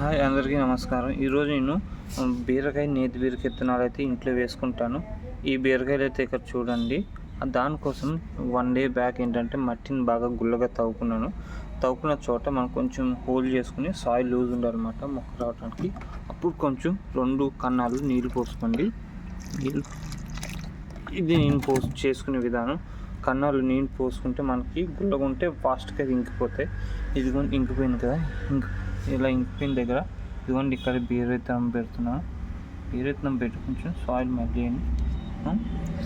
Hi అందరికీ నమస్కారం. ఈరోజు నేను బీరకాయ నేతి బీరకాయ విత్తనాలు అయితే ఇంట్లో వేసుకుంటాను. ఈ బీరకాయలు అయితే ఇక్కడ చూడండి. దానికోసం 1 డే బ్యాక్ ఏంటంటే మట్టిని బాగా గుల్లగా తవ్వుకున్నాను. తవ్వుకున్న చోట మనం కొంచెం హోల్ చేసుకుని సాయిల్ లూజ్ ఉండాలన్నమాట మొక్క రావడానికి. అప్పుడు కొంచెం 2 కన్నాలు నీళ్ళు పోసుకోండి. ఇది నేను చేసుకునే విధానం. కన్నాలు నీళ్ళు పోసుకుంటే మనకి గుల్లగా ఉంటే ఫాస్ట్గా ఇంకిపోతాయి. ఇదిగోండి ఇంకిపోయింది కదా. ఇలా ఇంకిపోయిన దగ్గర ఇదిగోండి ఇక్కడ బీర విత్తనం పెడుతున్నాను. బీర విత్తనం పెట్టి కొంచెం సాయిల్ మళ్ళీ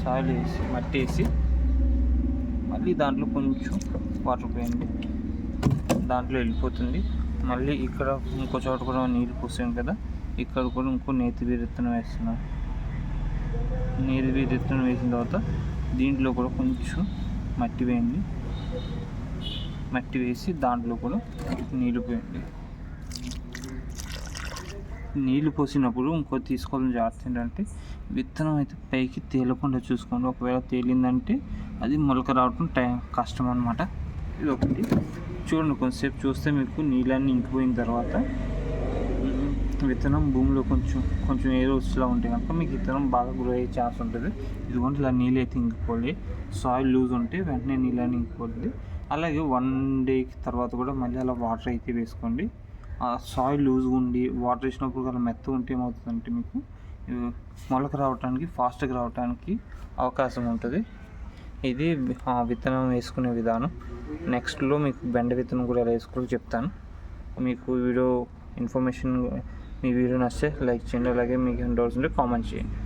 సాయిల్ వేసి మట్టి వేసి మళ్ళీ దాంట్లో కొంచెం వాటర్ పోయండి. దాంట్లో వెళ్ళిపోతుంది. మళ్ళీ ఇక్కడ ఇంకో చోట కూడా నీళ్ళు పోసాను కదా, ఇక్కడ కూడా ఇంకో నేతి బీర విత్తనం వేస్తున్నాను. నేతి బీర విత్తనం వేసిన తర్వాత దీంట్లో కూడా కొంచెం మట్టి వేయండి. మట్టి వేసి దాంట్లో కూడా నీళ్ళు పోయండి. నీళ్ళు పోసినప్పుడు ఇంకో తీసుకోవాలని జాగ్రత్త ఏంటంటే విత్తనం అయితే పైకి తేలకుండా చూసుకోండి. ఒకవేళ తేలిందంటే అది మొలక రావడం కష్టం అన్నమాట. ఇది ఒకటి చూడండి. కొంచెంసేపు చూస్తే మీకు నీళ్ళన్నీ ఇంకిపోయిన తర్వాత విత్తనం భూమిలో కొంచెం ఏరోస్లా ఉంటే కనుక మీకు విత్తనం బాగా గ్రో అయ్యే ఛాన్స్ ఉంటుంది. ఇదిగోండి ఇలా నీళ్ళు అయితే ఇంకిపోలేదు. సాయిల్ లూజ్ ఉంటే వెంటనే నీళ్ళని ఇంకిపోతుంది. అలాగే 1 డే తర్వాత కూడా మళ్ళీ అలా వాటర్ అయితే వేసుకోండి. సాయిల్ లూజ్గా ఉండి వాటర్ వేసినప్పుడు అలా మెత్తగా ఉంటే ఏమవుతుందంటే మీకు మొలక రావడానికి ఫాస్ట్గా రావడానికి అవకాశం ఉంటుంది. ఇది విత్తనం వేసుకునే విధానం. నెక్స్ట్లో మీకు బెండ విత్తనం కూడా ఎలా వేసుకోవాలో చెప్తాను. మీకు వీడియో ఇన్ఫర్మేషన్ మీ వీడియో నచ్చితే లైక్ చేయండి. అలాగే మీకు డౌట్స్ ఉంటే కామెంట్ చేయండి.